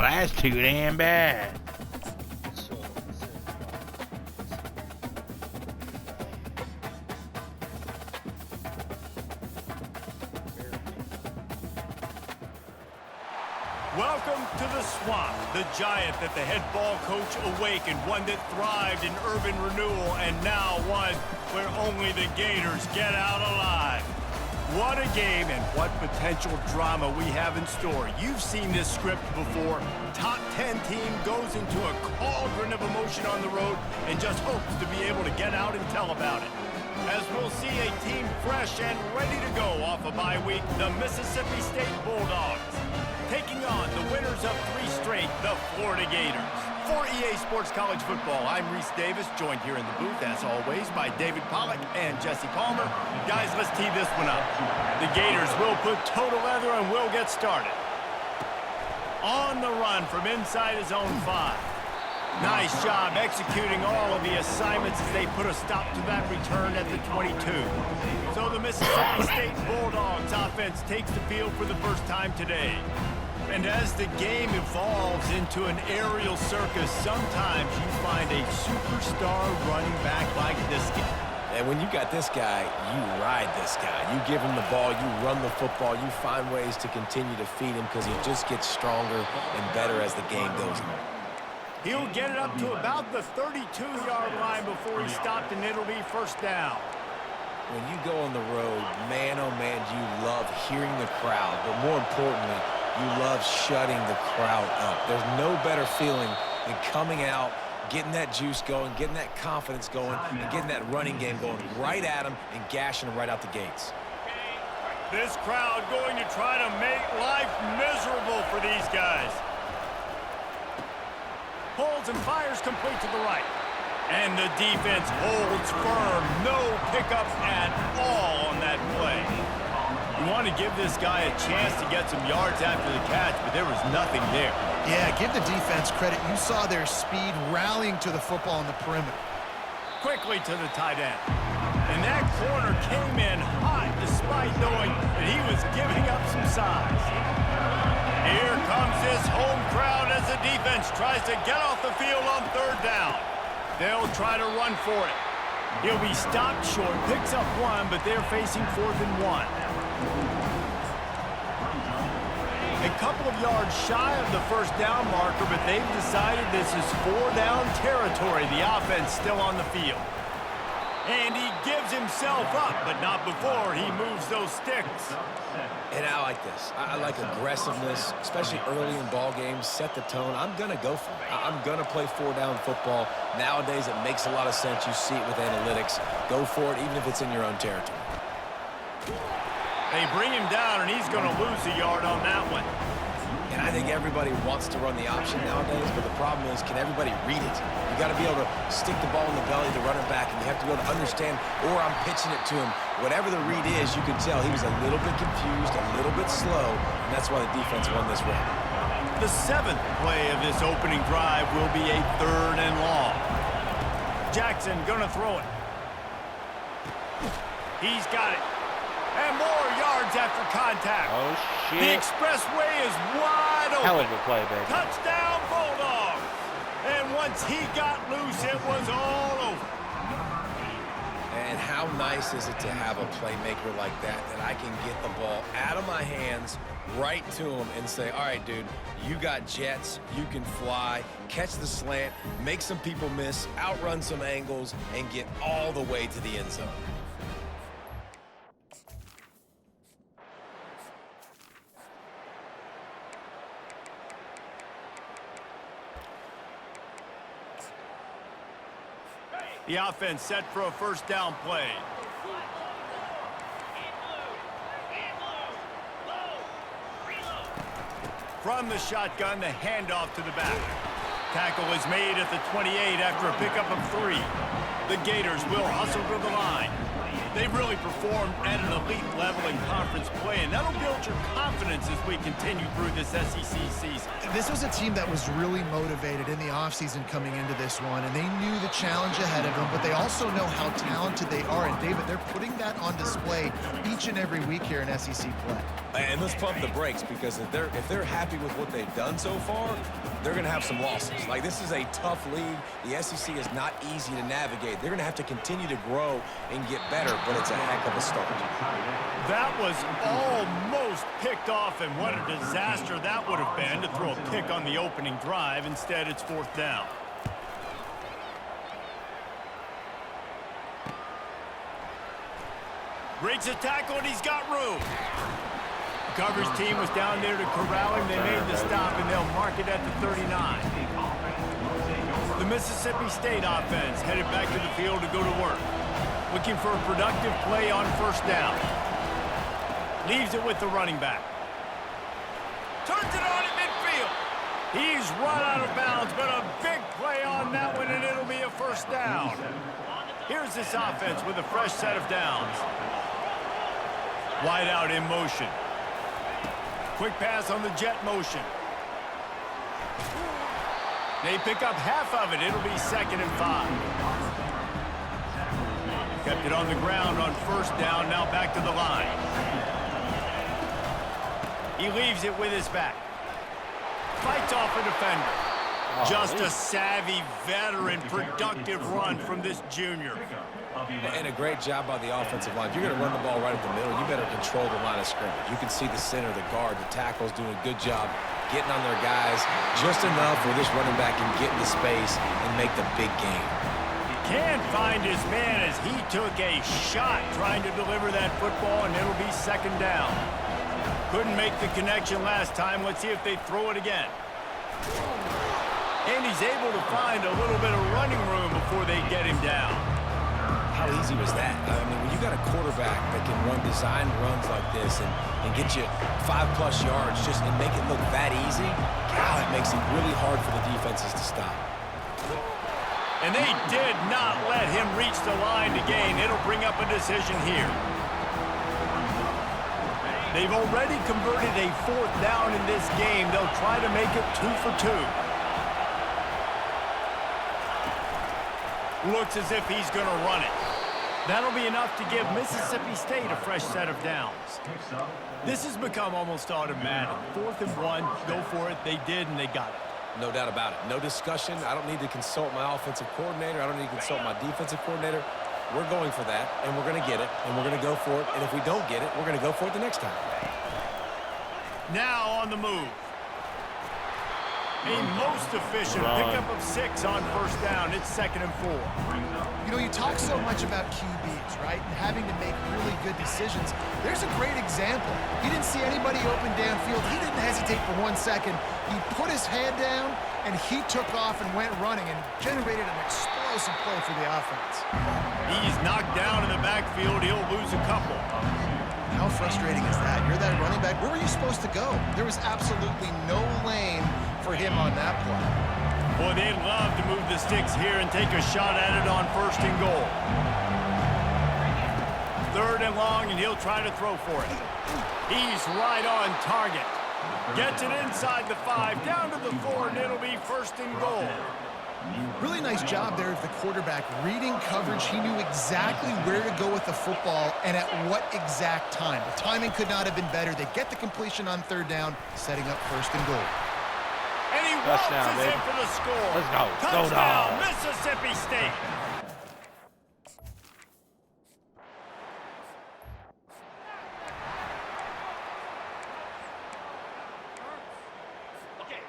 Well, that's too damn bad. Welcome to the Swamp, the giant that the head ball coach awakened, one that thrived in urban renewal, and now one where only the Gators get out alive. What a game and what potential drama we have in store. You've seen this script before. Top 10 team goes into a cauldron of emotion on the road and just hopes to be able to get out and tell about it. As we'll see a team fresh and ready to go off a bye week, the Mississippi State Bulldogs, taking on the winners of 3 straight, the Florida Gators. For EA Sports College Football, I'm Reese Davis, joined here in the booth, as always, by David Pollack and Jesse Palmer. Guys, let's tee this one up. The Gators will put toe to leather and will get started. On the run from inside his own 5. Nice job executing all of the assignments as they put a stop to that return at the 22. So the Mississippi State Bulldogs offense takes the field for the first time today. And as the game evolves into an aerial circus, sometimes you find a superstar running back like this guy. And when you got this guy, you ride this guy. You give him the ball, you run the football, you find ways to continue to feed him because he just gets stronger and better as the game goes on. He'll get it up to about the 32-yard line before he's stopped, and it'll be first down. When you go on the road, man, oh man, you love hearing the crowd, but more importantly, you love shutting the crowd up. There's no better feeling than coming out, getting that juice going, getting that confidence going, and getting that running game going right at them and gashing them right out the gates. This crowd going to try to make life miserable for these guys. Holds and fires complete to the right. And the defense holds firm. No pickups at all on that play. You want to give this guy a chance to get some yards after the catch, but there was nothing there. Yeah, give the defense credit. You saw their speed rallying to the football on the perimeter. Quickly to the tight end. And that corner came in hot despite knowing that he was giving up some size. Here comes this home crowd as the defense tries to get off the field on 3rd down. They'll try to run for it. He'll be stopped short, picks up 1, but they're facing 4th and 1. A couple of yards shy of the first down marker, but they've decided this is 4-down territory. The offense still on the field. And he gives himself up, but not before he moves those sticks. And I like this. I like aggressiveness, especially early in ball games. Set the tone. I'm going to go for it. I'm going to play 4-down football. Nowadays, it makes a lot of sense. You see it with analytics. Go for it, even if it's in your own territory. They bring him down, and he's going to lose a yard on that one. And I think everybody wants to run the option nowadays, but the problem is, can everybody read it? You got to be able to stick the ball in the belly to run it back, and you have to be able to understand, or I'm pitching it to him. Whatever the read is, you can tell he was a little bit confused, a little bit slow, and that's why the defense won this round. The 7th play of this opening drive will be a 3rd and long. Jackson going to throw it. He's got it. And more yards after contact. Oh, shit. The expressway is wide open. Hell of a play, baby. Touchdown, Bulldogs. And once he got loose, it was all over. And how nice is it to have a playmaker like that I can get the ball out of my hands right to him and say, all right, dude, you got jets, you can fly, catch the slant, make some people miss, outrun some angles, and get all the way to the end zone. The offense set for a 1st down play. From the shotgun, the handoff to the back. Tackle is made at the 28 after a pickup of 3. The Gators will hustle to the line. They've really performed at an elite level in conference play, and that'll build your confidence as we continue through this SEC season. This was a team that was really motivated in the offseason coming into this one, and they knew the challenge ahead of them, but they also know how talented they are. And, David, they're putting that on display each and every week here in SEC play. And let's pump the brakes, because if they're happy with what they've done so far, they're going to have some losses. Like, this is a tough league. The SEC is not easy to navigate. They're going to have to continue to grow and get better, but it's a heck of a start. That was almost picked off, and what a disaster that would have been to throw a pick on the opening drive. Instead, it's 4th down. Breaks a tackle, and he's got room. The coverage team was down there to corral him. They made the stop, and they'll mark it at the 39. The Mississippi State offense headed back to the field to go to work. Looking for a productive play on 1st down. Leaves it with the running back. Turns it on in midfield. He's run out of bounds, but a big play on that one, and it'll be a 1st down. Here's this offense with a fresh set of downs. Wide out in motion. Quick pass on the jet motion. They pick up half of it. It'll be 2nd and 5. Kept it on the ground on 1st down. Now back to the line. He leaves it with his back. Fights off a defender. Just a savvy, veteran, productive run from this junior. And a great job by the offensive line. If you're going to run the ball right at the middle, you better control the line of scrimmage. You can see the center, the guard, the tackles doing a good job getting on their guys just enough where this running back can get into space and make the big game. Can't find his man as he took a shot trying to deliver that football, and it'll be 2nd down. Couldn't make the connection last time. Let's see if they throw it again. And he's able to find a little bit of running room before they get him down. How easy was that? I mean, when you got a quarterback that can run design runs like this and get you 5+ yards just and make it look that easy, God, it makes it really hard for the defenses to stop. And they did not let him reach the line to gain. It'll bring up a decision here. They've already converted a 4th down in this game. They'll try to make it 2 for 2. Looks as if he's going to run it. That'll be enough to give Mississippi State a fresh set of downs. This has become almost automatic. 4th and 1, go for it. They did, and they got it. No doubt about it. No discussion. I don't need to consult my offensive coordinator. I don't need to consult my defensive coordinator. We're going for that, and we're going to get it, and we're going to go for it. And if we don't get it, we're going to go for it the next time. Now on the move. A most efficient pickup of 6 on 1st down. It's 2nd and 4. You know, you talk so much about QBs, right, and having to make really good decisions. There's a great example. He didn't see anybody open downfield. He didn't hesitate for 1 second. He put his head down, and he took off and went running and generated an explosive play for the offense. He's knocked down in the backfield. He'll lose a couple. How frustrating is that? You're that running back. Where were you supposed to go? There was absolutely no lane for him on that play. Boy, they'd love to move the sticks here and take a shot at it on 1st and goal. 3rd and long, and he'll try to throw for it. He's right on target. Gets it inside the 5, down to the 4, and it'll be 1st and goal. Really nice job there of the quarterback reading coverage. He knew exactly where to go with the football and at what exact time. The timing could not have been better. They get the completion on 3rd down, setting up 1st and goal. And he waltzes in for the score. Let's go. Touchdown, Mississippi State.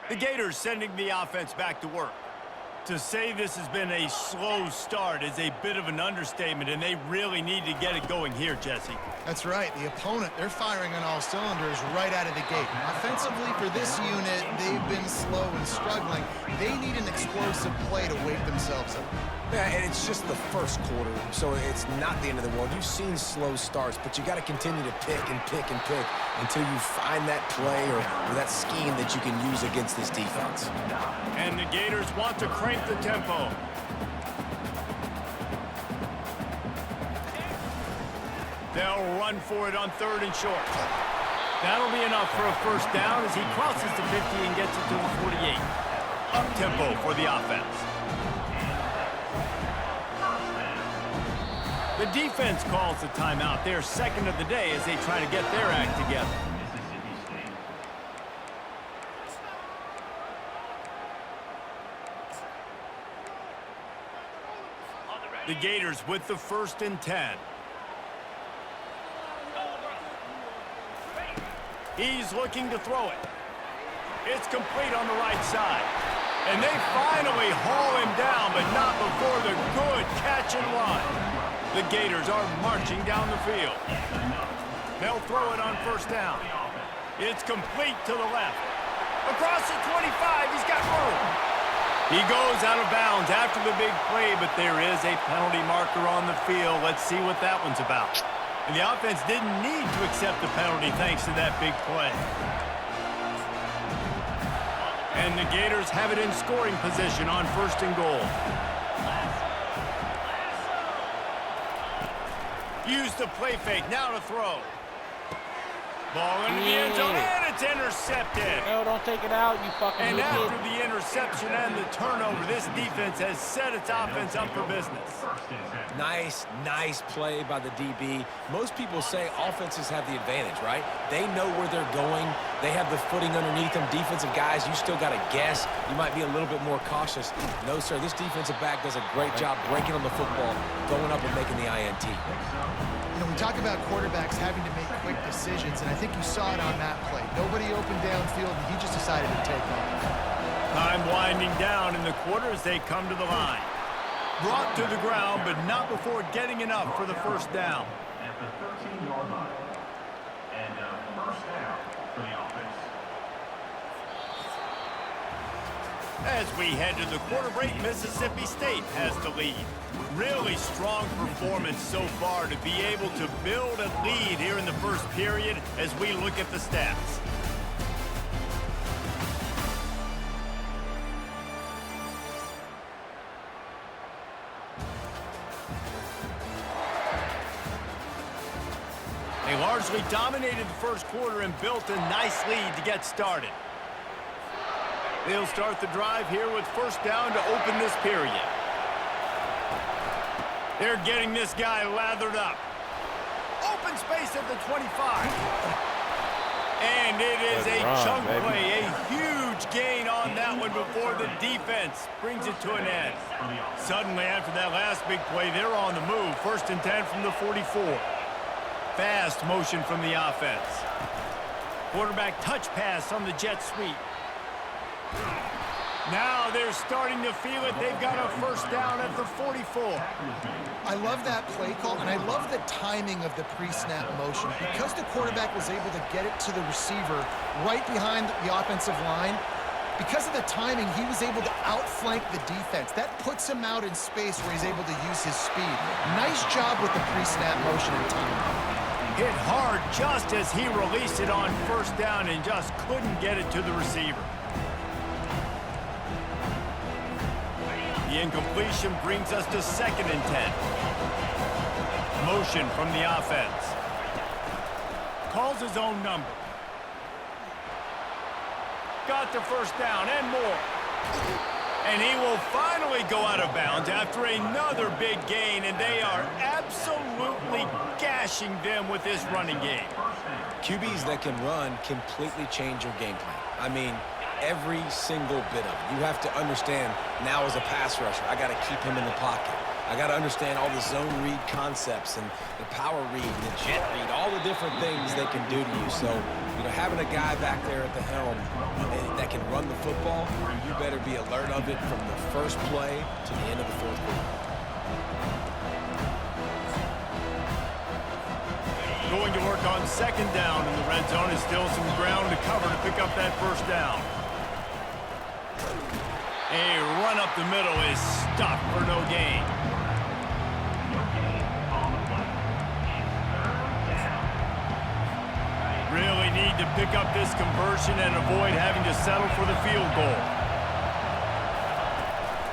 The Gators sending the offense back to work. To say this has been a slow start is a bit of an understatement, and they really need to get it going here, Jesse. That's right. The opponent, they're firing on all cylinders right out of the gate. Offensively, for this unit, they've been slow and struggling. They need an explosive play to wake themselves up. Yeah, and it's just the 1st quarter, so it's not the end of the world. You've seen slow starts, but you got to continue to pick and pick and pick until you find that play or that scheme that you can use against this defense. And the Gators want to crank the tempo. They'll run for it on 3rd and short. That'll be enough for a first down as he crosses the 50 and gets it to the 48. Up-tempo for the offense. The defense calls the timeout. Their second of the day as they try to get their act together. The Gators with the 1st and 10. He's looking to throw it. It's complete on the right side. And they finally haul him down, but not before the good catch and run. The Gators are marching down the field. They'll throw it on 1st down. It's complete to the left. Across the 25, he's got room. He goes out of bounds after the big play, but there is a penalty marker on the field. Let's see what that one's about. And the offense didn't need to accept the penalty thanks to that big play. And the Gators have it in scoring position on 1st and goal. Use the play fake, now to throw. Ball into the end zone, and it's intercepted. No, don't take it out, you fucking And idiot. after the interception and the turnover, this defense has set its offense up for business. Nice play by the DB. Most people say offenses have the advantage, right? They know where they're going. They have the footing underneath them. Defensive guys, you still got to guess. You might be a little bit more cautious. No, sir, this defensive back does a great job breaking on the football, going up and making the INT. You know, we talk about quarterbacks having to make quick decisions, and I think you saw it on that play. Nobody opened downfield, and he just decided to take off. Time winding down in the quarter as they come to the line. Brought to the ground, but not before getting enough for the 1st down. At the 13-yard line. And first down for the offense. As we head to the quarter break, Mississippi State has the lead. Really strong performance so far to be able to build a lead here in the 1st period as we look at the stats. They largely dominated the 1st quarter and built a nice lead to get started. They'll start the drive here with 1st down to open this period. They're getting this guy lathered up. Open space at the 25. And it is a chunk play, a huge gain on that one before the defense brings it to an end. Suddenly, after that last big play, they're on the move. 1st and 10 from the 44. Fast motion from the offense. Quarterback touch pass on the jet sweep. Now they're starting to feel it. They've got a 1st down at the 44. I love that play call, and I love the timing of the pre-snap motion. Because the quarterback was able to get it to the receiver right behind the offensive line, because of the timing, he was able to outflank the defense. That puts him out in space where he's able to use his speed. Nice job with the pre-snap motion and timing. Hit hard just as he released it on 1st down and just couldn't get it to the receiver. The incompletion brings us to 2nd and 10. Motion from the offense. Calls his own number. Got the 1st down and more. And he will finally go out of bounds after another big gain, and they are absolutely gashing them with this running game. QBs that can run completely change your game plan. I mean, every single bit of it. You have to understand now as a pass rusher, I got to keep him in the pocket. I got to understand all the zone read concepts and the power read and the jet read, all the different things they can do to you. So, you know, having a guy back there at the helm that can run the football, you better be alert of it from the 1st play to the end of the 4th quarter. Going to work on 2nd down in the red zone is still some ground to cover to pick up that 1st down. A run up the middle is stopped for no gain. Really need to pick up this conversion and avoid having to settle for the field goal.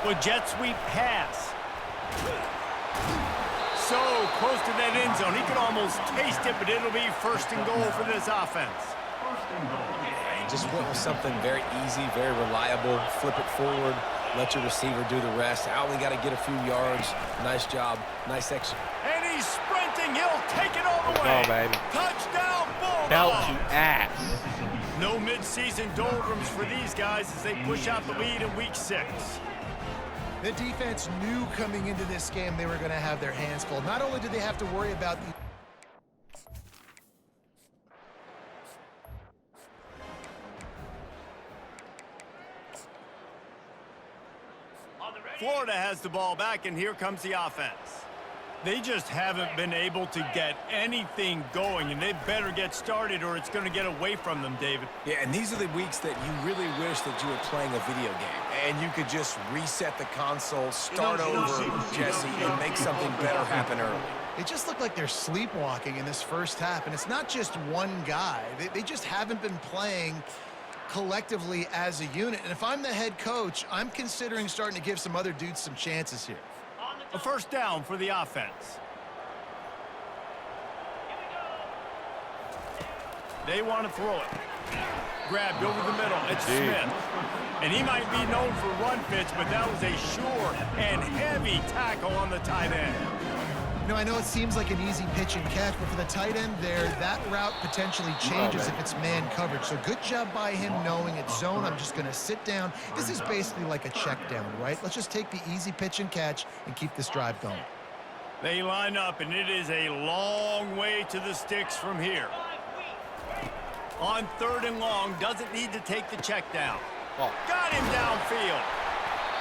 The jet sweep pass. so close to that end zone. He could almost taste it, but it'll be first and goal for this offense. Just went with something very easy, very reliable. Flip it forward, let your receiver do the rest. I only got to get a few yards. Nice job, nice extra. And he's sprinting. He'll take it all the Let's way. go, baby. Touchdown, Belt Bulldogs. you ass. No midseason doldrums for these guys as they push out the lead in week 6. The defense knew coming into this game they were going to have their hands full. Not only did they have to worry about the Florida has the ball back, and here comes the offense. They just haven't been able to get anything going, and they better get started or it's going to get away from them, David. Yeah, and these are the weeks that you really wish that you were playing a video game and you could just reset the console, start over, Jesse, and make something better happen early. It just looked like they're sleepwalking in this first half, and it's not just one guy. They just haven't been playing collectively as a unit. And if I'm the head coach, I'm considering starting to give some other dudes some chances here. A first down for the offense. They want to throw it. Grabbed over the middle. It's Smith. And he might be known for run fits, but that was a sure and heavy tackle on the tight end. You know, I know it seems like an easy pitch and catch, but for the tight end there, that route potentially changes if it's man coverage. So good job by him knowing it's zone. I'm just going to sit down. This is basically like a check down, right? Let's just take the easy pitch and catch and keep this drive going. They line up, and it is a long way to the sticks from here. On 3rd and long, doesn't need to take the check down. Got him downfield.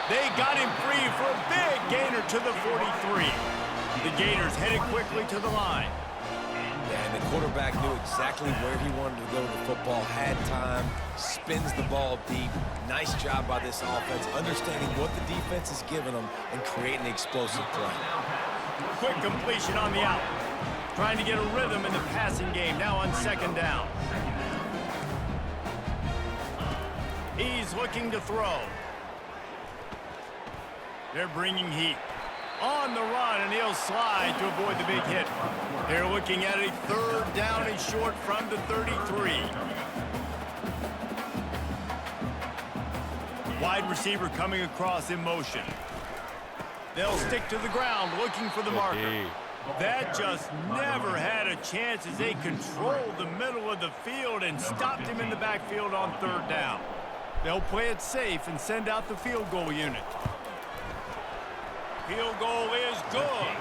They got him free for a big gainer to the 43. The Gators headed quickly to the line. And the quarterback knew exactly where he wanted to go with the football, had time, spins the ball deep. Nice job by this offense, understanding what the defense is giving them and creating an explosive play. Quick completion on the out. Trying to get a rhythm in the passing game, now on 2nd down. He's looking to throw. They're bringing heat. On the run, and he'll slide to avoid the big hit. They're looking at a 3rd down and short from the 33. Wide receiver coming across in motion. They'll stick to the ground looking for the marker. That just never had a chance as they controlled the middle of the field and stopped him in the backfield on 3rd down. They'll play it safe and send out the field goal unit. Field goal is good.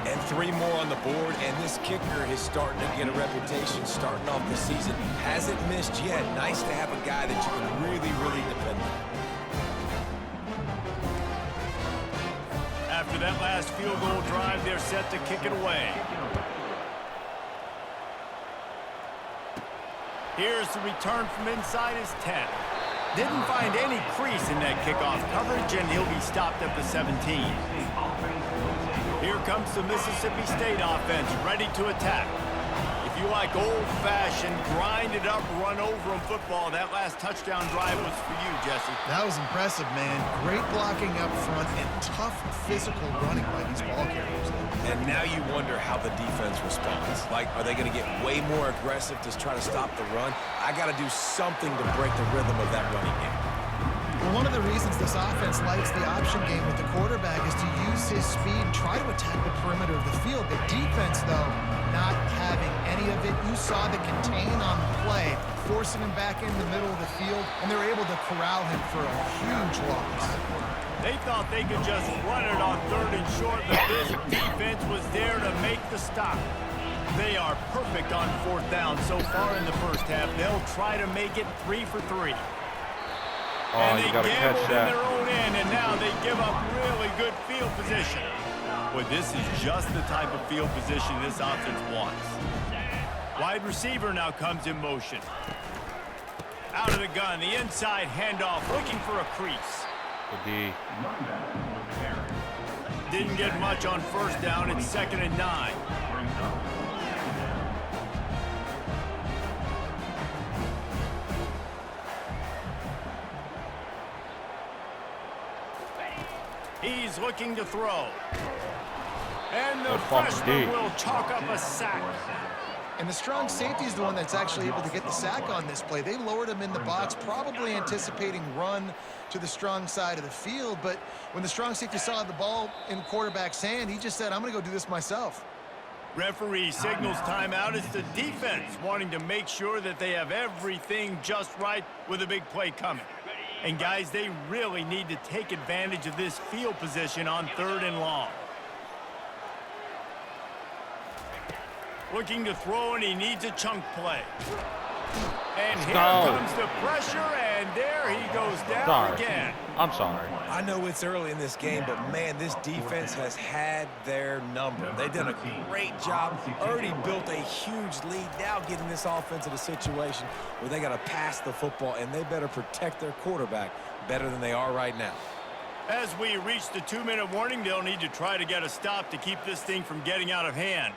And 3 more on the board, and this kicker is starting to get a reputation starting off the season. Hasn't missed yet. Nice to have a guy that you can really, really depend on. After that last field goal drive, they're set to kick it away. Here's the return from inside his 10. Didn't find any crease in that kickoff coverage, and he'll be stopped at the 17. Here comes the Mississippi State offense, ready to attack. If you like old-fashioned, grind-it-up, run-over-'em football, that last touchdown drive was for you, Jesse. That was impressive, man. Great blocking up front and tough physical running by these ball carriers. And now you wonder how the defense responds. Like, are they going to get way more aggressive to try to stop the run? I got to do something to break the rhythm of that running game. Well, one of the reasons this offense likes the option game with the quarterback is to use his speed and try to attack the perimeter of the field. The defense, though, not having any of it. You saw the contain on the play, forcing him back in the middle of the field, and they're able to corral him for a huge loss. They thought they could just run it on 3rd and short, but this defense was there to make the stop. They are perfect on 4th down so far in the first half. They'll try to make it 3 for 3. And they gambled in their own end, and now they give up really good field position. Boy, this is just the type of field position this offense wants. Wide receiver now comes in motion. Out of the gun, the inside handoff, looking for a crease. Didn't get much on 1st down. It's 2nd and 9. He's looking to throw. And the Good fucking freshman D. will chalk up a sack. And the strong safety is the one that's actually able to get the sack on this play. They lowered him in the box, probably anticipating run to the strong side of the field. But when the strong safety saw the ball in quarterback's hand, he just said, I'm going to go do this myself. Referee signals timeout. It's the defense wanting to make sure that they have everything just right with a big play coming. And guys, they really need to take advantage of this field position on 3rd and long. Looking to throw, and he needs a chunk play. And here comes the pressure, and there he goes down again. I'm sorry. I know it's early in this game, but, man, this defense has had their number. They've done a great job, already built a huge lead, now getting this offense in a situation where they got to pass the football, and they better protect their quarterback better than they are right now. As we reach the 2-minute warning, they'll need to try to get a stop to keep this thing from getting out of hand.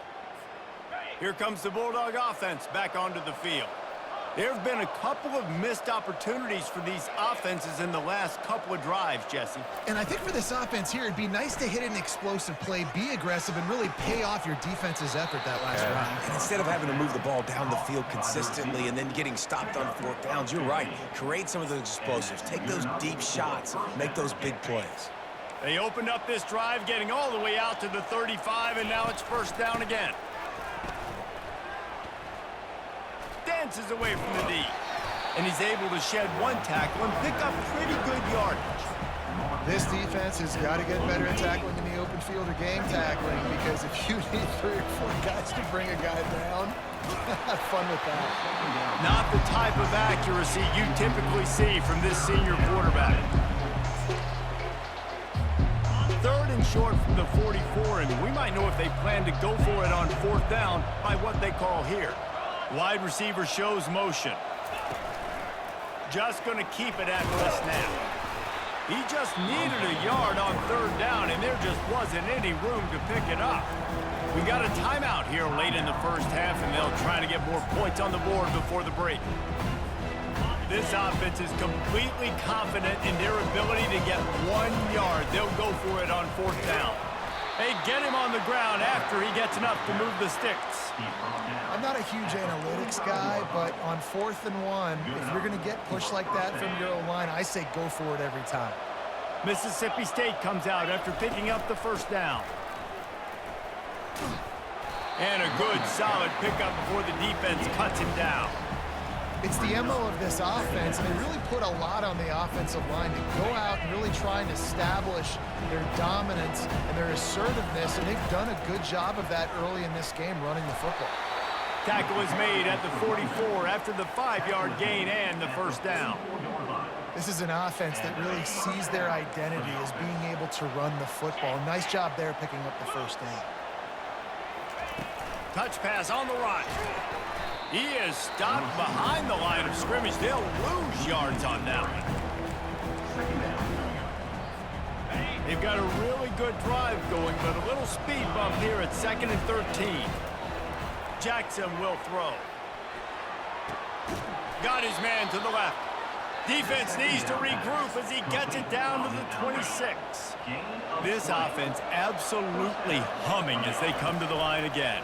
Here comes the Bulldog offense back onto the field. There have been a couple of missed opportunities for these offenses in the last couple of drives, Jesse. And I think for this offense here, it'd be nice to hit an explosive play, be aggressive, and really pay off your defense's effort that last drive. And instead of having to move the ball down the field consistently and then getting stopped on 4th downs, you're right. Create some of those explosives. Take those deep shots. Make those big plays. They opened up this drive, getting all the way out to the 35, and now it's 1st down again. Dances away from the D. And he's able to shed 1 tackle and pick up pretty good yardage. This defense has got to get better at tackling in the open field or game tackling, because if you need 3 or 4 guys to bring a guy down, have fun with that. Not the type of accuracy you typically see from this senior quarterback. 3rd and short from the 44, and we might know if they plan to go for it on 4th down by what they call here. Wide receiver shows motion. Just going to keep it at the snap. He just needed a yard on 3rd down, and there just wasn't any room to pick it up. We got a timeout here late in the 1st half, and they'll try to get more points on the board before the break. This offense is completely confident in their ability to get 1 yard. They'll go for it on 4th down. They get him on the ground after he gets enough to move the sticks. I'm not a huge analytics guy, but on 4th and 1, if you're going to get pushed like that from your O-line, I say go for it every time. Mississippi State comes out after picking up the 1st down. And a good, solid pickup before the defense cuts him down. It's the MO of this offense, and they really put a lot on the offensive line to go out and really try and establish their dominance and their assertiveness, and they've done a good job of that early in this game running the football. Tackle is made at the 44 after the 5-yard gain and the 1st down. This is an offense that really sees their identity as being able to run the football. Nice job there picking up the 1st down. Touch pass on the right. He is stopped behind the line of scrimmage. They'll lose yards on that one. They've got a really good drive going, but a little speed bump here at 2nd and 13. Jackson will throw. Got his man to the left. Defense needs to regroup as he gets it down to the 26. This offense absolutely humming as they come to the line again.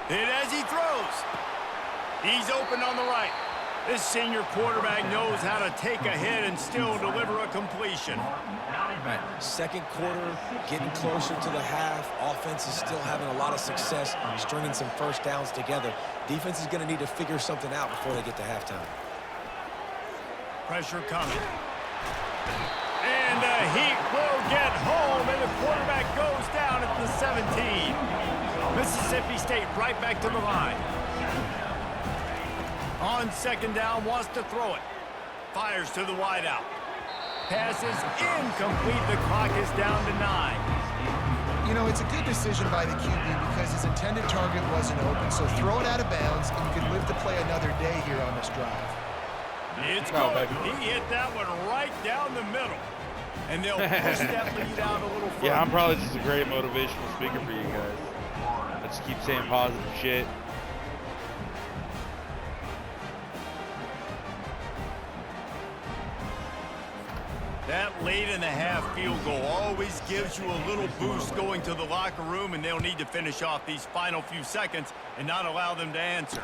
Hit as he throws. He's open on the right. This senior quarterback knows how to take a hit and still deliver a completion. Right. 2nd quarter, getting closer to the half. Offense is still having a lot of success stringing some 1st downs together. Defense is going to need to figure something out before they get to halftime. Pressure coming. And the Heat will get home, and the quarterback goes down at the 17. Mississippi State right back to the line. On 2nd down, wants to throw it. Fires to the wideout. Pass is incomplete. The clock is down to 9. You know, it's a good decision by the QB because his intended target wasn't open, so throw it out of bounds, and you can live to play another day here on this drive. It's good. He hit that one right down the middle. And they'll push that lead out a little further. Yeah, I'm probably just a great motivational speaker for you guys. I just keep saying positive shit. That late in the half field goal always gives you a little boost going to the locker room, and they'll need to finish off these final few seconds and not allow them to answer.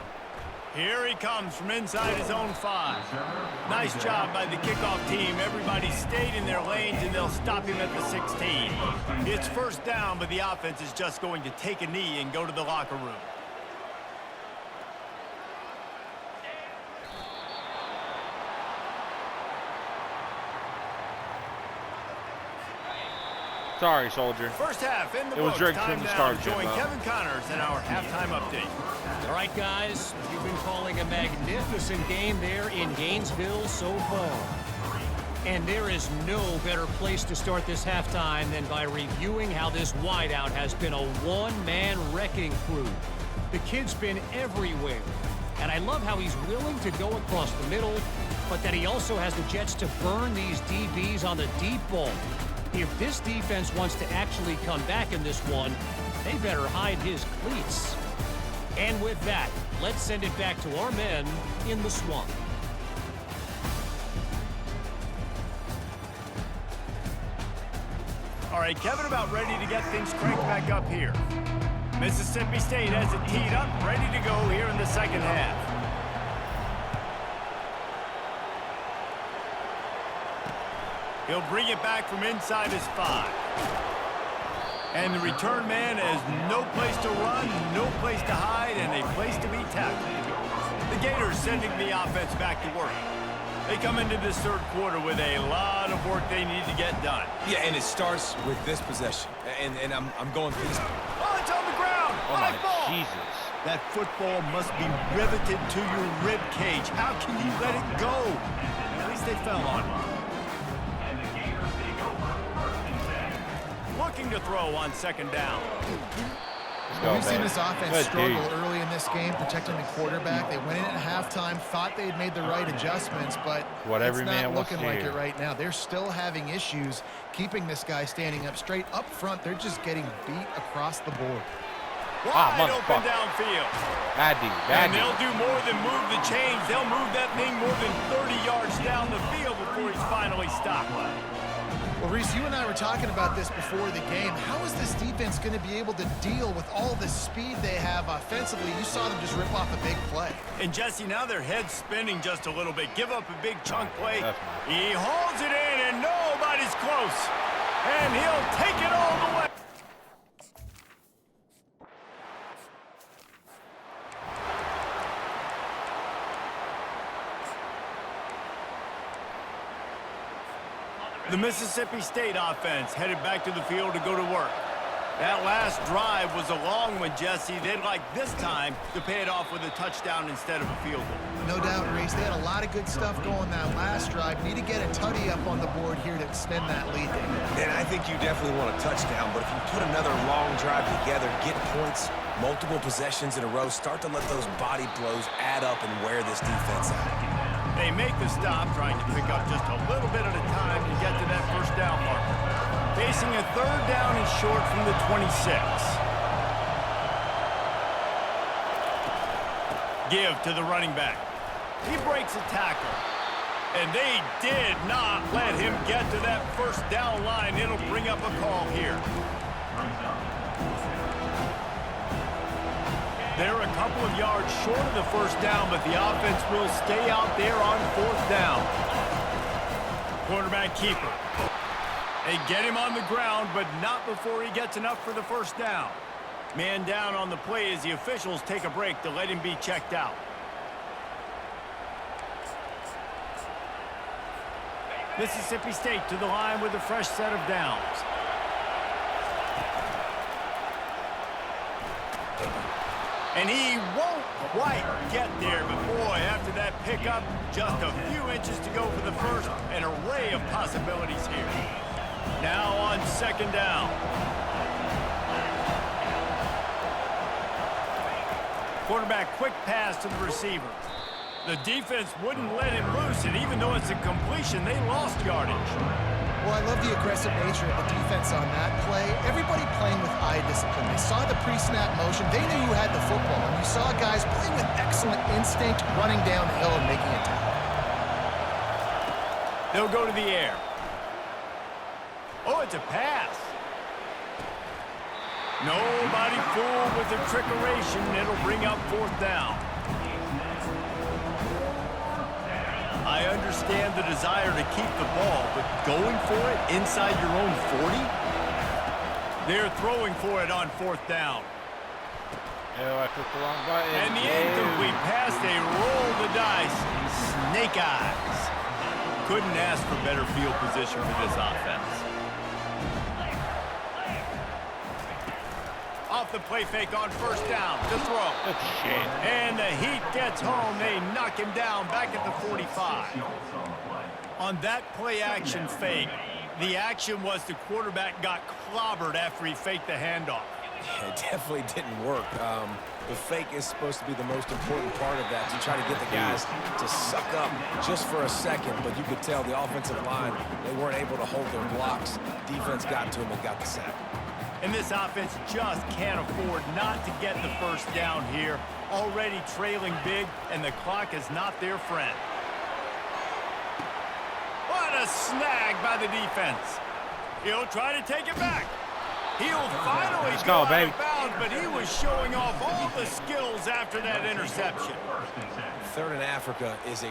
Here he comes from inside his own 5. Nice job by the kickoff team. Everybody stayed in their lanes, and they'll stop him at the 16. It's first down, but the offense is just going to take a knee and go to the locker room. Sorry, soldier. First half in the It was books. Drake Time from the now start, to join Jimbo. Kevin Connors in our halftime update. All right, guys, you've been calling a magnificent game there in Gainesville so far. And there is no better place to start this halftime than by reviewing how this wideout has been a one-man wrecking crew. The kid's been everywhere. And I love how he's willing to go across the middle, but that he also has the jets to burn these DBs on the deep ball. If this defense wants to actually come back in this one, they better hide his cleats. And with that, let's send it back to our men in the swamp. All right, Kevin about ready to get things cranked back up here. Mississippi State has it teed up, ready to go here in the second half. He'll bring it back from inside his 5. And the return man has no place to run, no place to hide, and a place to be tackled. The Gators sending the offense back to work. They come into this third quarter with a lot of work they need to get done. Yeah, and it starts with this possession. And I'm going piece. Oh, it's on the ground. Oh my High ball. Jesus. That football must be riveted to your rib cage. How can you let it go? At least they fell on it. Looking to throw on second down. Go, We've seen baby. this offense Good struggle D. early in this game, protecting the quarterback. They went in at halftime, thought they had made the right adjustments, but What every it's man not wants looking to like hear. it right now. They're still having issues keeping this guy standing up straight. Up front, they're just getting beat across the board. Wide open motherfucker. downfield. Bad D. Bad And D. they'll do more than move the chains. They'll move that thing more than 30 yards down the field before he's finally stopped. Well, Reese, you and I were talking about this before the game. How is this defense going to be able to deal with all the speed they have offensively? You saw them just rip off a big play. And Jesse, now their head's spinning just a little bit. Give up a big chunk play. That's He hauls it in, and nobody's close. And he'll take it all the way. The Mississippi State offense headed back to the field to go to work. That last drive was a long one, Jesse. They'd like this time to pay it off with a touchdown instead of a field goal. No doubt, Reese. They had a lot of good stuff going that last drive. Need to get a tutty up on the board here to extend that lead. And I think you definitely want a touchdown, but if you put another long drive together, get points, multiple possessions in a row, start to let those body blows add up and wear this defense out. They make the stop, trying to pick up just a little bit at a time to get to that first down marker. Facing a third down and short from the 26. Give to the running back. He breaks a tackle. And they did not let him get to that first down line. It'll bring up a call here. They're a couple of yards short of the first down, but the offense will stay out there on fourth down. Quarterback keeper. They get him on the ground, but not before he gets enough for the first down. Man down on the play as the officials take a break to let him be checked out. Mississippi State to the line with a fresh set of downs. And he won't quite get there, but boy, after that pickup, just a few inches to go for the first. An array of possibilities here. Now on second down. Quarterback quick pass to the receiver. The defense wouldn't let him loose, and even though it's a completion, they lost yardage. Well, I love the aggressive nature of the defense on that play. Everybody playing with eye discipline. They saw the pre-snap motion. They knew you had the football. And you saw guys play with excellent instinct, running down the hill and making a tackle. They'll go to the air. Oh, it's a pass. Nobody fooled with the trickeration. It'll bring up 4th down. I understand the desire to keep the ball, but going for it inside your own 40? They're throwing for it on 4th down. Oh, I clicked the wrong button. And the incomplete pass, they roll the dice. Snake eyes. Couldn't ask for better field position for this offense. Off the play fake on 1st down to throw. Good shit. And the Heat gets home. They knock him down back at the 45. On that play action fake, the action was the quarterback got clobbered after he faked the handoff. It definitely didn't work. The fake is supposed to be the most important part of that, to try to get the guys to suck up just for a second. But you could tell the offensive line, they weren't able to hold their blocks. Defense got to them and got the sack. And this offense just can't afford not to get the 1st down here. Already trailing big, and the clock is not their friend. What a snag by the defense. He'll try to take it back. He'll finally go out of bounds, but he was showing off all the skills after that interception. 3rd and Africa is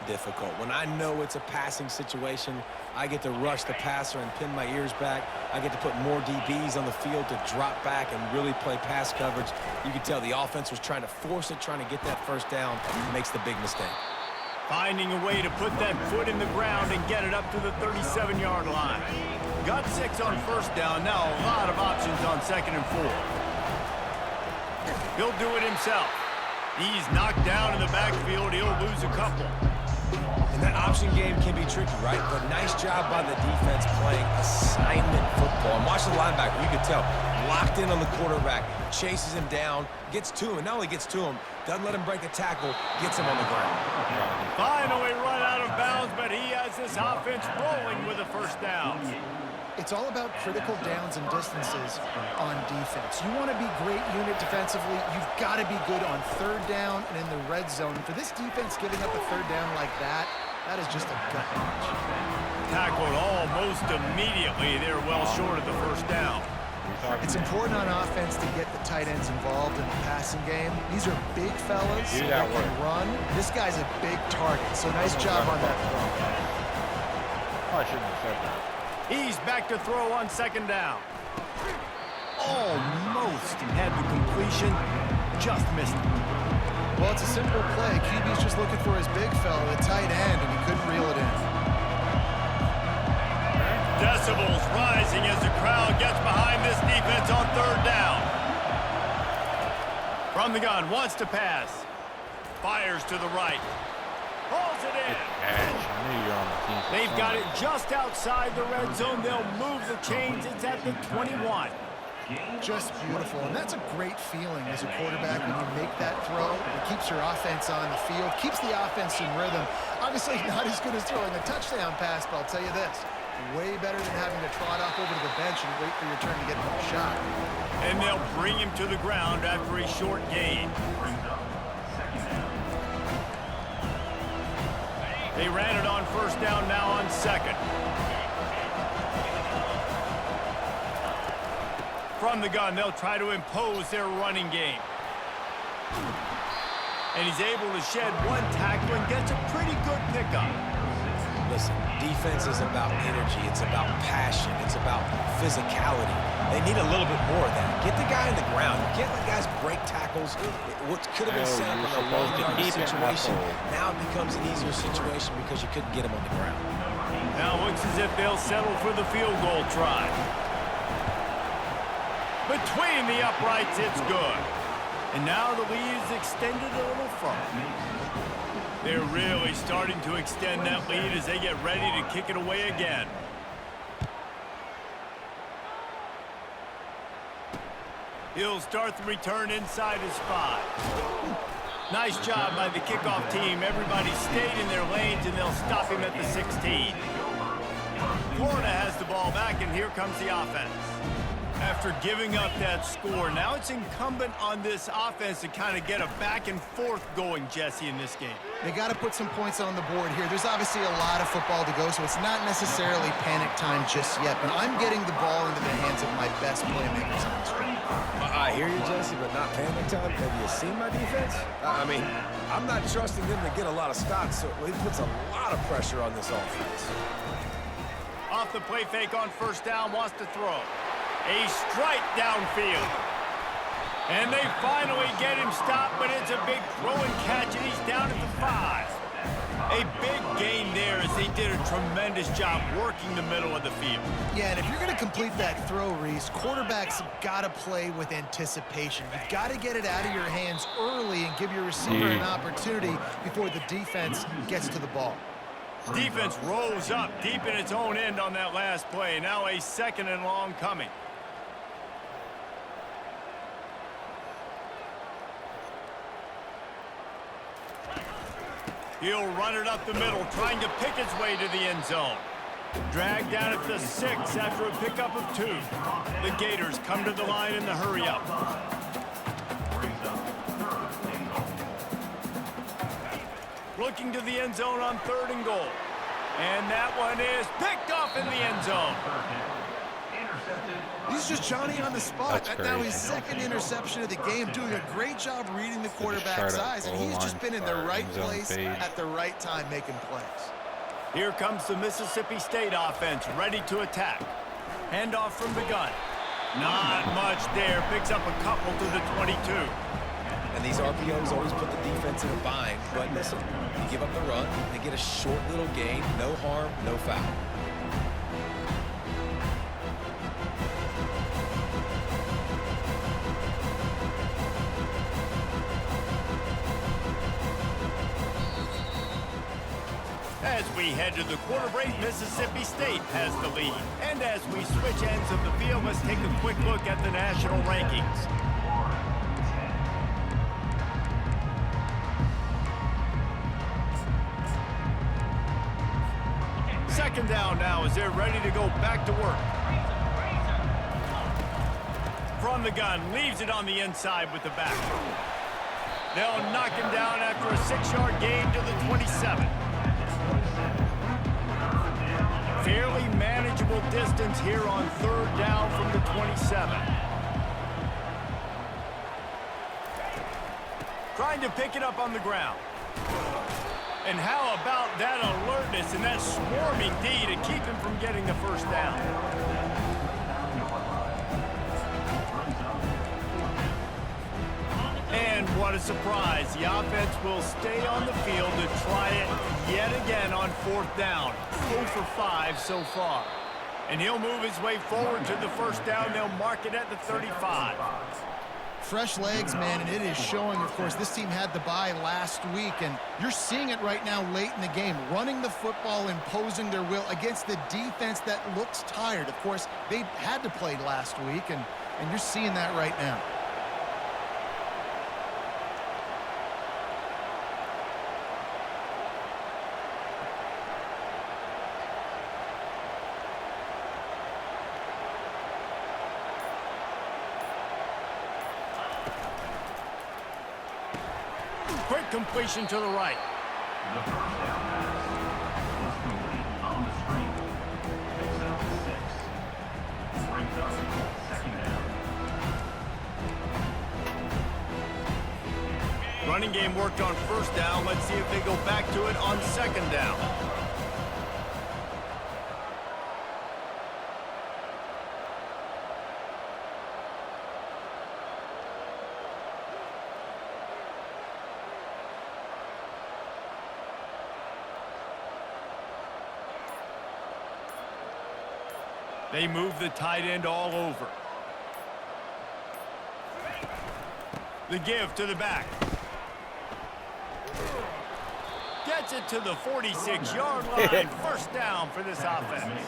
difficult. When I know it's a passing situation, I get to rush the passer and pin my ears back. I get to put more DBs on the field to drop back and really play pass coverage. You can tell the offense was trying to force it, trying to get that 1st down, and makes the big mistake. Finding a way to put that foot in the ground and get it up to the 37-yard line. Got 6 on 1st down. Now a lot of options on 2nd and 4. He'll do it himself. He's knocked down in the backfield. He'll lose a couple. And that option game can be tricky, right? But nice job by the defense playing assignment football. And watch the linebacker. You can tell. Locked in on the quarterback. Chases him down. Gets to him. And not only gets to him, doesn't let him break a tackle. Gets him on the ground. Finally run out of bounds, but he has this offense rolling with a 1st down. It's all about critical downs and distances on defense. You want to be great unit defensively, you've got to be good on 3rd down and in the red zone. For this defense giving up a 3rd down like that, that is just a gut punch. Tackled almost immediately. They're well short of the 1st down. It's important on offense to get the tight ends involved in the passing game. These are big fellas that can run. This guy's a big target, so nice job on that throw. I shouldn't have said that. He's back to throw on 2nd down. Almost had the completion, just missed it. Well, it's a simple play. QB's just looking for his big fella, the tight end, and he couldn't reel it in. Decibels rising as the crowd gets behind this defense on 3rd down. From the gun, wants to pass. Fires to the right. Pulls it in. They've got it just outside the red zone. They'll move the chains. It's at the 21. Just beautiful, and that's a great feeling as a quarterback when you make that throw. It keeps your offense on the field, keeps the offense in rhythm. Obviously not as good as throwing a touchdown pass, but I'll tell you this, way better than having to trot off over to the bench and wait for your turn to get another shot. And they'll bring him to the ground after a short gain. They ran it on 1st down, now on 2nd. From the gun, they'll try to impose their running game. And he's able to shed 1 tackle and gets a pretty good pickup. Listen, defense is about energy. It's about passion. It's about physicality. They need a little bit more of that. Get the guy in the ground. You can't let guys break tackles. What could have been set up in a long-yard situation, now it becomes an easier situation because you couldn't get him on the ground. Now it looks as if they'll settle for the field goal try. Between the uprights, it's good. And now the lead is extended a little further. They're really starting to extend that lead as they get ready to kick it away again. He'll start the return inside his 5. Nice job by the kickoff team. Everybody stayed in their lanes, and they'll stop him at the 16. Florida has the ball back, and here comes the offense. After giving up that score, now it's incumbent on this offense to kind of get a back and forth going, Jesse, in this game. They got to put some points on the board here. There's obviously a lot of football to go, so it's not necessarily panic time just yet, but I'm getting the ball into the hands of my best playmakers on the screen. I hear you, Jesse, but not panic time. Have you seen my defense? I mean, I'm not trusting them to get a lot of stops, so it puts a lot of pressure on this offense. Off the play fake on first down, wants to throw. A strike downfield. And they finally get him stopped, but it's a big throw and catch, and he's down at the 5. A big gain there as they did a tremendous job working the middle of the field. Yeah, and if you're going to complete that throw, Reese, quarterbacks have got to play with anticipation. You've got to get it out of your hands early and give your receiver an opportunity before the defense gets to the ball. Defense rolls up deep in its own end on that last play. Now a 2nd and long coming. He'll run it up the middle, trying to pick his way to the end zone. Dragged down at the 6 after a pickup of 2. The Gators come to the line in the hurry-up. Looking to the end zone on 3rd and goal. And that one is picked off in the end zone. He's just Johnny on the spot. That's Now crazy. his 2nd interception of the game, doing a great job reading the quarterback's eyes, and he's just been in the right place at the right time making plays. Here comes the Mississippi State offense, ready to attack. Handoff from the gun. Not much there. Picks up a couple to the 22. And these RPOs always put the defense in a bind, but listen, you give up the run, they get a short little gain, no harm, no foul. As we head to the quarter break, Mississippi State has the lead. And as we switch ends of the field, let's take a quick look at the national rankings. Second down now as they're ready to go back to work. From the gun, leaves it on the inside with the back. They'll knock him down after a 6-yard gain to the 27. Fairly manageable distance here on 3rd down from the 27. Trying to pick it up on the ground. And how about that alertness and that swarming D to keep him from getting the first down? And what a surprise. The offense will stay on the field to try it yet again on 4th down. 0 for 5 so far. And he'll move his way forward to the first down. They'll mark it at the 35. Fresh legs, man, and it is showing. Of course, this team had the bye last week, and you're seeing it right now late in the game, running the football, imposing their will against the defense that looks tired. Of course, they had to play last week, and you're seeing that right now. Quick completion to the right. The first down pass was complete on the screen. Picks up 6. Brings up 2nd down. Running game worked on 1st down. Let's see if they go back to it on 2nd down. They move the tight end all over. The give to the back. Gets it to the 46-yard line. First down for this offense.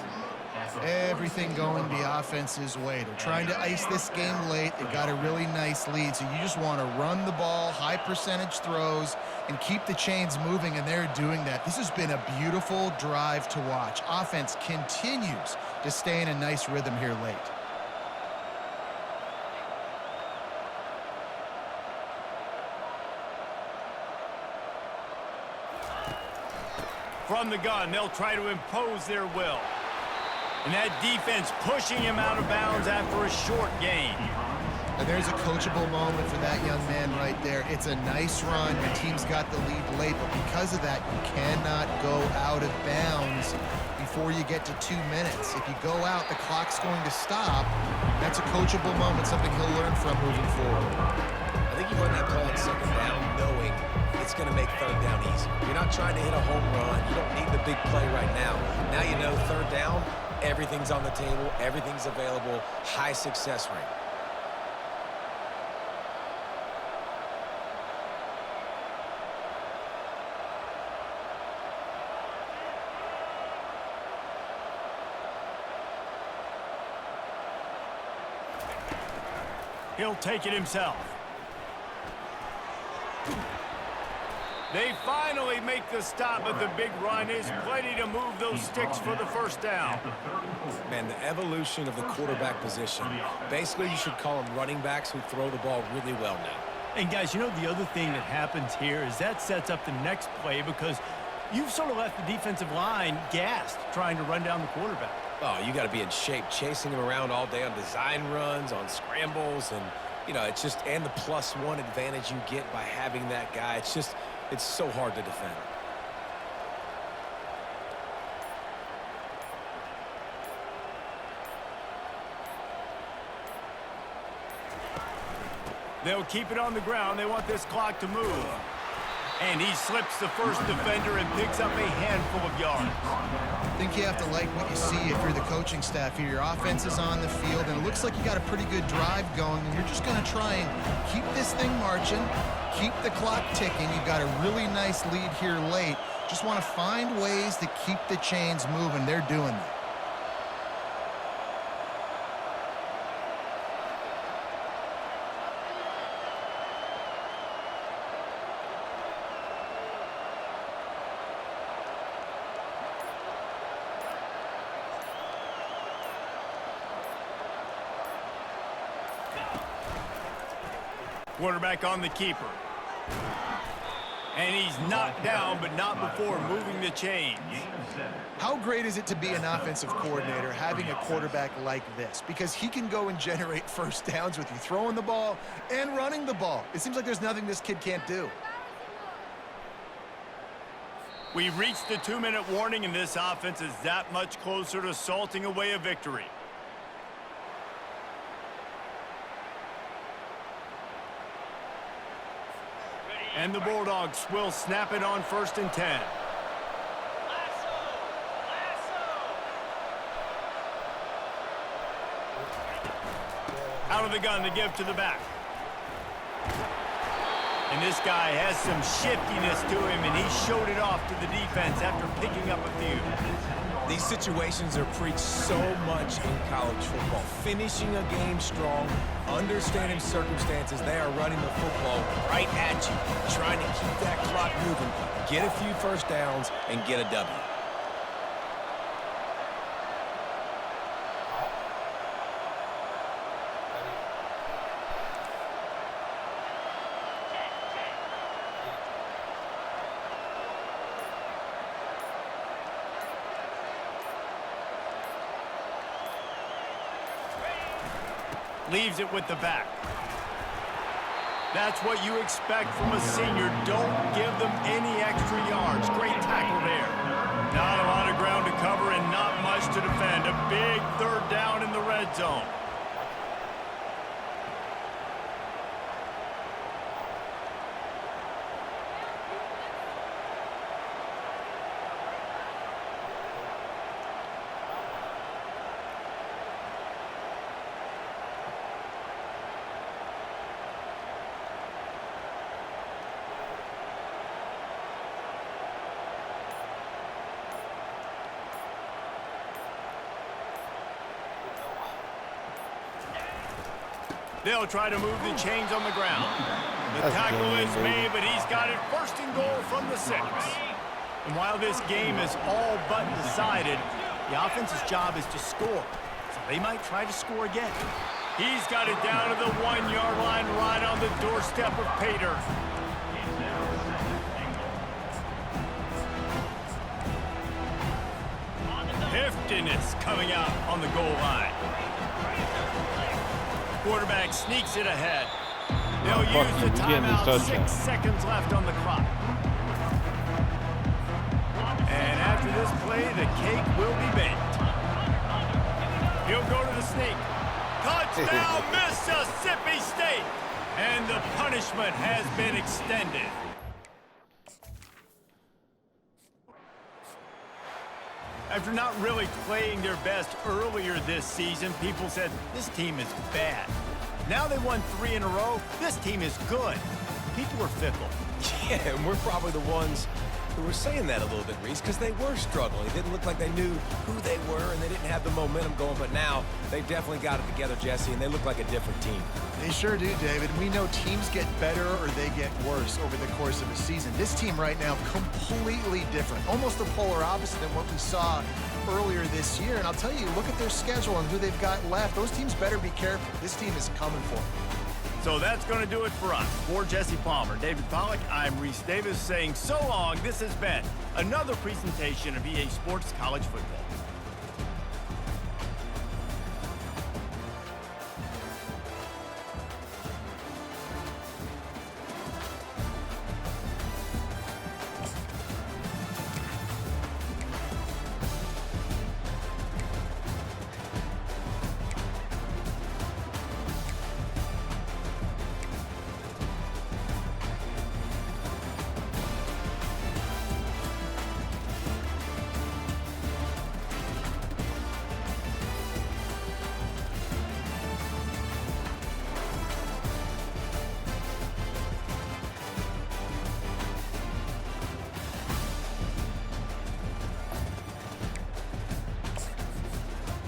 Everything going the offense's way. They're trying to ice this game late. They've got a really nice lead, so you just want to run the ball, high percentage throws, and keep the chains moving, and they're doing that. This has been a beautiful drive to watch. Offense continues to stay in a nice rhythm here late. From the gun, they'll try to impose their will. And that defense pushing him out of bounds after a short gain. And there's a coachable moment for that young man right there. It's a nice run. Your team's got the lead late, but because of that, you cannot go out of bounds before you get to 2 minutes. If you go out, the clock's going to stop. That's a coachable moment, something he'll learn from moving forward. I think you run that play on second down knowing it's going to make third down easy. You're not trying to hit a home run. You don't need the big play right now. Now you know third down, everything's on the table, everything's available, high success rate. He'll take it himself. They finally make the stop, but the big run is plenty to move those sticks for the first down. Man, the evolution of the quarterback position. Basically, you should call them running backs who throw the ball really well now. And guys, you know the other thing that happens here is that sets up the next play because you've sort of left the defensive line gassed trying to run down the quarterback. Oh, you got to be in shape, chasing him around all day on design runs, on scrambles, and, you know, it's just, and the +1 advantage you get by having that guy. It's just, it's so hard to defend. They'll keep it on the ground. They want this clock to move. And he slips the first defender and picks up a handful of yards. I think you have to like what you see if you're the coaching staff here. Your offense is on the field, and it looks like you got a pretty good drive going, and you're just going to try and keep this thing marching, keep the clock ticking. You've got a really nice lead here late. Just want to find ways to keep the chains moving. They're doing that. Quarterback on the keeper. And he's knocked down, but not before moving the chains. How great is it to be an offensive coordinator having a quarterback like this? Because he can go and generate first downs with you throwing the ball and running the ball. It seems like there's nothing this kid can't do. We've reached the 2-minute warning, and this offense is that much closer to salting away a victory. And the Bulldogs will snap it on 1st and 10. Out of the gun to give to the back. And this guy has some shiftiness to him, and he showed it off to the defense after picking up a few. These situations are preached so much in college football. Finishing a game strong, understanding circumstances, they are running the football right at you, trying to keep that clock moving, get a few first downs, and get a W. Leaves it with the back. That's what you expect from a senior. Don't give them any extra yards. Great tackle there. Not a lot of ground to cover and not much to defend. A big third down in the red zone. They'll try to move the chains on the ground. The That's tackle game, is baby. made, but he's got it first and goal from the 6. And while this game is all but decided, the offense's job is to score. So they might try to score again. He's got it down to the 1-yard line right on the doorstep of Pater. Hifton is coming out on the goal line. Quarterback sneaks it ahead. They'll fuck use you, the we getting this timeout. touchdown. 6 seconds left on the clock. And after this play, the cake will be baked. He'll go to the sneak. Touchdown, Mississippi State! And the punishment has been extended. After not really playing their best earlier this season, people said, this team is bad. Now they won 3 in a row. This team is good. People were fickle. Yeah, and we're probably the ones who were saying that a little bit, Reese, because they were struggling. It didn't look like they knew who they were, and they didn't have the momentum going. But now they definitely got it together, Jesse, and they look like a different team. They sure do, David. We know teams get better or they get worse over the course of a season. This team right now, completely different. Almost the polar opposite than what we saw earlier this year. And I'll tell you, look at their schedule and who they've got left. Those teams better be careful. This team is coming for them. So that's going to do it for us. For Jesse Palmer, David Pollack, I'm Reese Davis saying so long. This has been another presentation of EA Sports College Football.